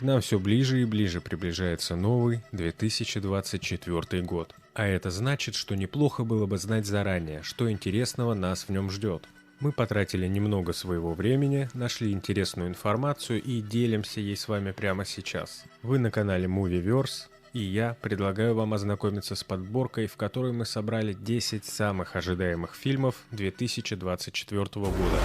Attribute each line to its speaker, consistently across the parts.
Speaker 1: К нам все ближе и ближе приближается новый 2024 год. А это значит, что неплохо было бы знать заранее, что интересного нас в нем ждет. Мы потратили немного своего времени, нашли интересную информацию и делимся ей с вами прямо сейчас. Вы на канале Movieverse, и я предлагаю вам ознакомиться с подборкой, в которой мы собрали 10 самых ожидаемых фильмов 2024 года.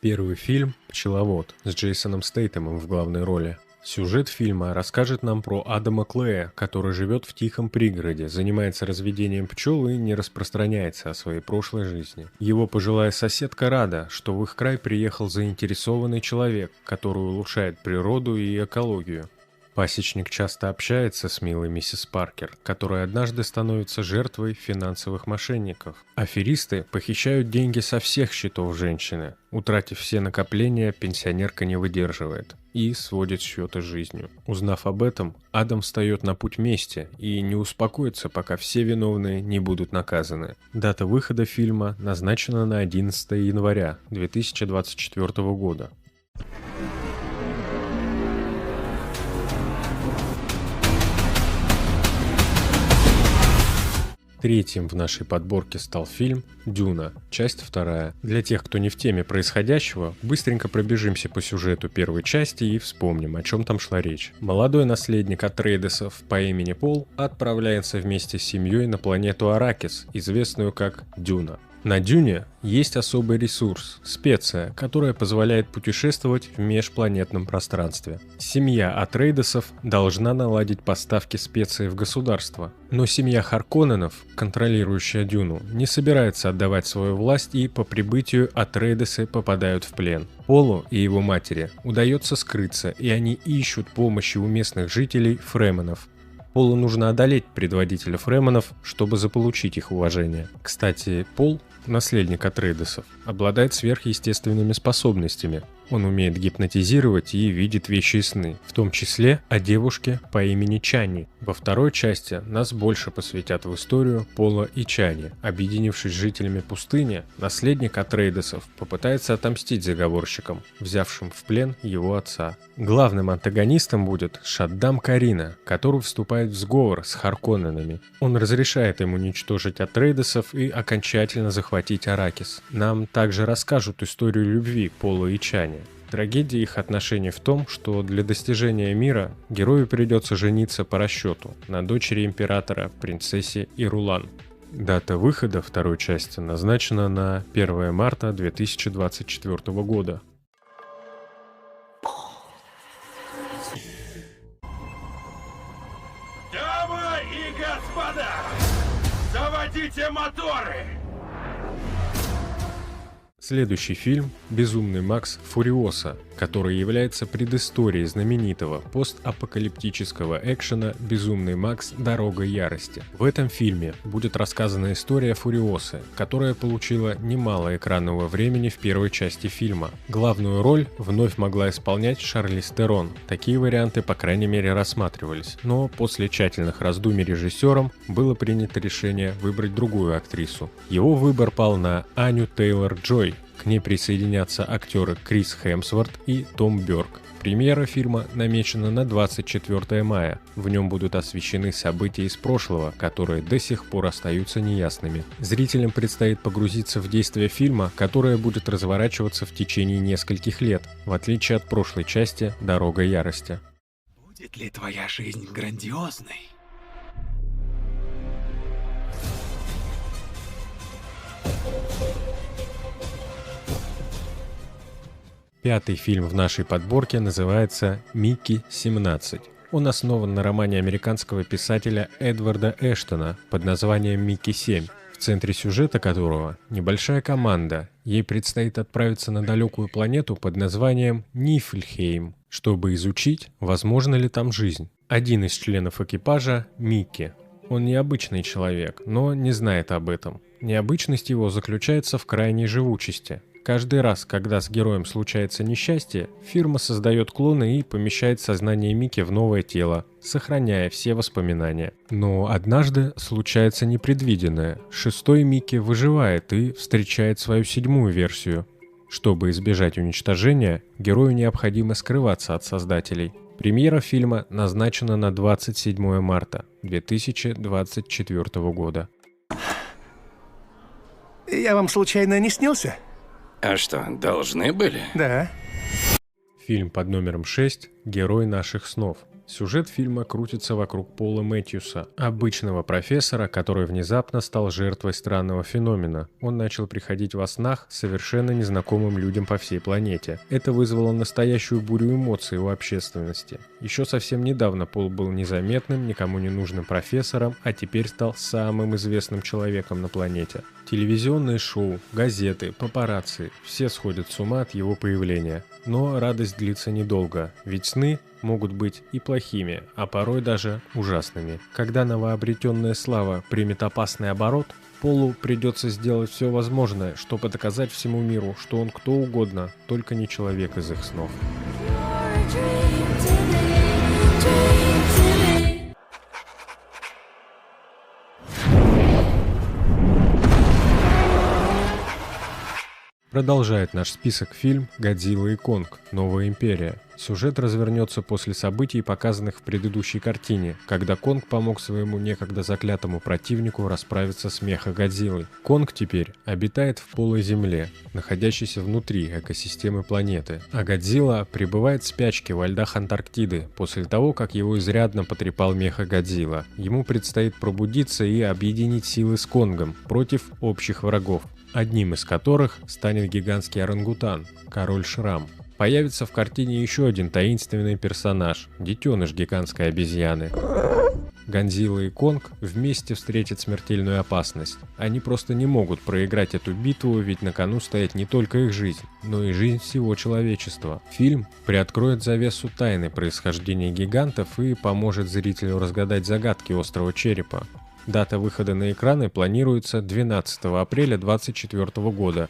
Speaker 1: Первый фильм «Пчеловод» с Джейсоном Стейтемом в главной роли. Сюжет фильма расскажет нам про Адама Клея, который живет в тихом пригороде, занимается разведением пчел и не распространяется о своей прошлой жизни. Его пожилая соседка рада, что в их край приехал заинтересованный человек, который улучшает природу и экологию. Пасечник часто общается с милой миссис Паркер, которая однажды становится жертвой финансовых мошенников. Аферисты похищают деньги со всех счетов женщины. Утратив все накопления, пенсионерка не выдерживает и сводит счеты с жизнью. Узнав об этом, Адам встает на путь мести и не успокоится, пока все виновные не будут наказаны. Дата выхода фильма назначена на 11 января 2024 года. Третьим в нашей подборке стал фильм «Дюна», часть 2. Для тех, кто не в теме происходящего, быстренько пробежимся по сюжету первой части и вспомним, о чем там шла речь. Молодой наследник Атрейдесов по имени Пол отправляется вместе с семьей на планету Аракис, известную как Дюна. На Дюне есть особый ресурс – специя, которая позволяет путешествовать в межпланетном пространстве. Семья Атрейдесов должна наладить поставки специй в государство. Но семья Харконненов, контролирующая Дюну, не собирается отдавать свою власть, и по прибытию Атрейдесы попадают в плен. Полу и его матери удается скрыться, и они ищут помощи у местных жителей Фременов. Полу нужно одолеть предводителя Фременов, чтобы заполучить их уважение. Кстати, Пол, наследник Атрейдесов, обладает сверхъестественными способностями. Он умеет гипнотизировать и видит вещи и сны, в том числе о девушке по имени Чанни. Во второй части нас больше посвятят в историю Пола и Чанни. Объединившись с жителями пустыни, наследник Атрейдесов попытается отомстить заговорщикам, взявшим в плен его отца. Главным антагонистом будет Шаддам Карина, который вступает в сговор с Харконненами. Он разрешает им уничтожить Атрейдесов и окончательно захватить Аракис. Нам также расскажут историю любви Пола и Чанни. Трагедия их отношений в том, что для достижения мира герою придется жениться по расчету на дочери императора, принцессе Ирулан. Дата выхода второй части назначена на 1 марта 2024 года.
Speaker 2: Дамы и господа, заводите моторы!
Speaker 1: Следующий фильм «Безумный Макс Фуриоса», который является предысторией знаменитого постапокалиптического экшена «Безумный Макс. Дорога ярости». В этом фильме будет рассказана история Фуриосы, которая получила немало экранного времени в первой части фильма. Главную роль вновь могла исполнять Шарлиз Терон. Такие варианты, по крайней мере, рассматривались, но после тщательных раздумий режиссером было принято решение выбрать другую актрису. Его выбор пал на Аню Тейлор-Джой. К ней присоединятся актеры Крис Хемсворт и Том Бёрк. Премьера фильма намечена на 24 мая. В нем будут освещены события из прошлого, которые до сих пор остаются неясными. Зрителям предстоит погрузиться в действие фильма, которое будет разворачиваться в течение нескольких лет, в отличие от прошлой части «Дорога ярости».
Speaker 3: Будет ли твоя жизнь грандиозной?
Speaker 1: Пятый фильм в нашей подборке называется «Микки-17». Он основан на романе американского писателя Эдварда Эштона под названием «Микки-7», в центре сюжета которого небольшая команда. Ей предстоит отправиться на далекую планету под названием Нифльхейм, чтобы изучить, возможно ли там жизнь. Один из членов экипажа – Микки. Он необычный человек, но не знает об этом. Необычность его заключается в крайней живучести. Каждый раз, когда с героем случается несчастье, фирма создает клоны и помещает сознание Микки в новое тело, сохраняя все воспоминания. Но однажды случается непредвиденное. Шестой Микки выживает и встречает свою седьмую версию. Чтобы избежать уничтожения, герою необходимо скрываться от создателей. Премьера фильма назначена на 27 марта 2024 года.
Speaker 4: Я вам случайно не снился?
Speaker 5: А что, должны были?
Speaker 4: Да.
Speaker 1: Фильм под номером 6 «Герой наших снов». Сюжет фильма крутится вокруг Пола Мэтьюса, обычного профессора, который внезапно стал жертвой странного феномена. Он начал приходить во снах совершенно незнакомым людям по всей планете. Это вызвало настоящую бурю эмоций у общественности. Еще совсем недавно Пол был незаметным, никому не нужным профессором, а теперь стал самым известным человеком на планете. Телевизионные шоу, газеты, папарацци – все сходят с ума от его появления. Но радость длится недолго, ведь сны могут быть и плохими, а порой даже ужасными. Когда новообретенная слава примет опасный оборот, Полу придется сделать все возможное, чтобы доказать всему миру, что он кто угодно, только не человек из их снов. Продолжает наш список фильм «Годзилла и Конг. Новая империя». Сюжет развернется после событий, показанных в предыдущей картине, когда Конг помог своему некогда заклятому противнику расправиться с Мехагодзиллой. Конг теперь обитает в полой земле, находящейся внутри экосистемы планеты, а Годзилла пребывает в спячке во льдах Антарктиды после того, как его изрядно потрепал Мехагодзилла. Ему предстоит пробудиться и объединить силы с Конгом против общих врагов, одним из которых станет гигантский орангутан, король Шрам. Появится в картине еще один таинственный персонаж – детеныш гигантской обезьяны. Годзилла и Конг вместе встретят смертельную опасность. Они просто не могут проиграть эту битву, ведь на кону стоит не только их жизнь, но и жизнь всего человечества. Фильм приоткроет завесу тайны происхождения гигантов и поможет зрителю разгадать загадки острого черепа. Дата выхода на экраны планируется 12 апреля 2024 года.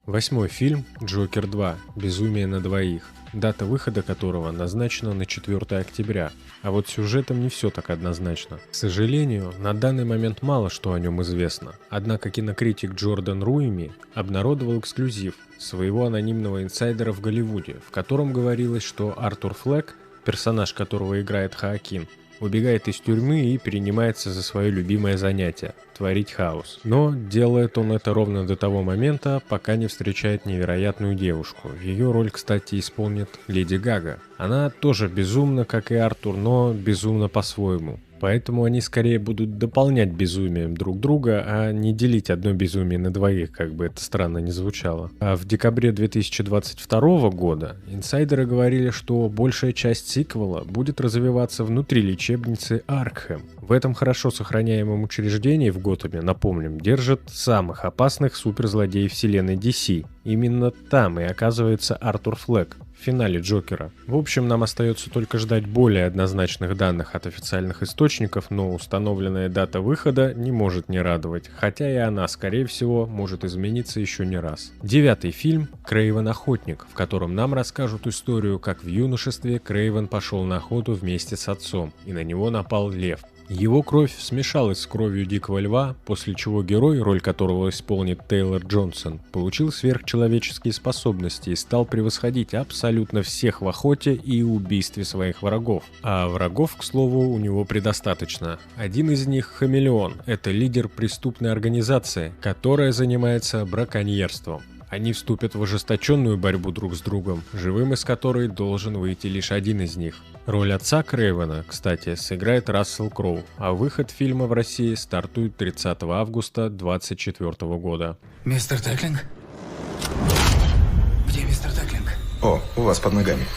Speaker 1: Восьмой фильм «Джокер 2. Безумие на двоих», дата выхода которого назначена на 4 октября. А вот с сюжетом не все так однозначно. К сожалению, на данный момент мало что о нем известно. Однако кинокритик Джордан Руими обнародовал эксклюзив своего анонимного инсайдера в Голливуде, в котором говорилось, что Артур Флек, персонаж которого играет Хоакин, убегает из тюрьмы и принимается за свое любимое занятие – творить хаос. Но делает он это ровно до того момента, пока не встречает невероятную девушку. Ее роль, кстати, исполнит Леди Гага. Она тоже безумна, как и Артур, но безумна по-своему. Поэтому они скорее будут дополнять безумием друг друга, а не делить одно безумие на двоих, как бы это странно ни звучало. А в декабре 2022 года инсайдеры говорили, что большая часть сиквела будет развиваться внутри лечебницы Аркхэм. В этом хорошо сохраняемом учреждении в Готэме, напомним, держат самых опасных суперзлодеев вселенной DC. Именно там и оказывается Артур Флек в финале Джокера. В общем, нам остается только ждать более однозначных данных от официальных источников, но установленная дата выхода не может не радовать, хотя и она, скорее всего, может измениться еще не раз. Девятый фильм «Крейвен Охотник», в котором нам расскажут историю, как в юношестве Крейвен пошел на охоту вместе с отцом, и на него напал лев. Его кровь смешалась с кровью Дикого Льва, после чего герой, роль которого исполнит Тейлор Джонсон, получил сверхчеловеческие способности и стал превосходить абсолютно всех в охоте и убийстве своих врагов. А врагов, к слову, у него предостаточно. Один из них — Хамелеон. Это лидер преступной организации, которая занимается браконьерством. Они вступят в ожесточенную борьбу друг с другом, живым из которой должен выйти лишь один из них. Роль отца Крейвена, кстати, сыграет Рассел Кроу, а выход фильма в России стартует 30 августа 2024 года.
Speaker 3: Мистер Теклинг? Где мистер Теклинг?
Speaker 4: О, у вас под ногами.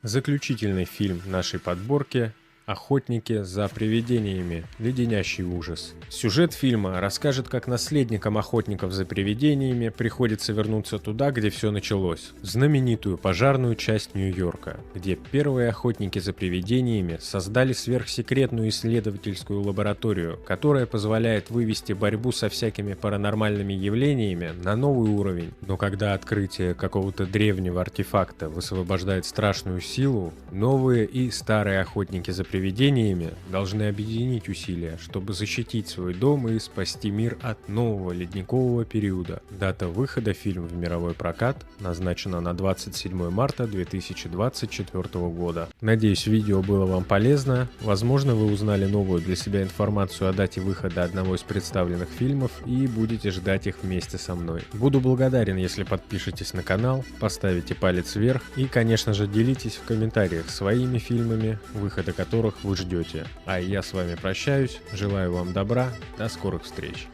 Speaker 1: Заключительный фильм нашей подборки Охотники за привидениями. Леденящий ужас. Сюжет фильма расскажет, как наследникам охотников за привидениями приходится вернуться туда, где все началось. В знаменитую пожарную часть Нью-Йорка, где первые охотники за привидениями создали сверхсекретную исследовательскую лабораторию, которая позволяет вывести борьбу со всякими паранормальными явлениями на новый уровень. Но когда открытие какого-то древнего артефакта высвобождает страшную силу, новые и старые охотники за привидениями должны объединить усилия, чтобы защитить свой дом и спасти мир от нового ледникового периода. Дата выхода фильма в мировой прокат назначена на 27 марта 2024 года. Надеюсь, видео было вам полезно. Возможно, вы узнали новую для себя информацию о дате выхода одного из представленных фильмов и будете ждать их вместе со мной. Буду благодарен, если подпишетесь на канал, поставите палец вверх и, конечно же, делитесь в комментариях своими фильмами, выхода которых вы ждете. А я с вами прощаюсь, желаю вам добра, до скорых встреч.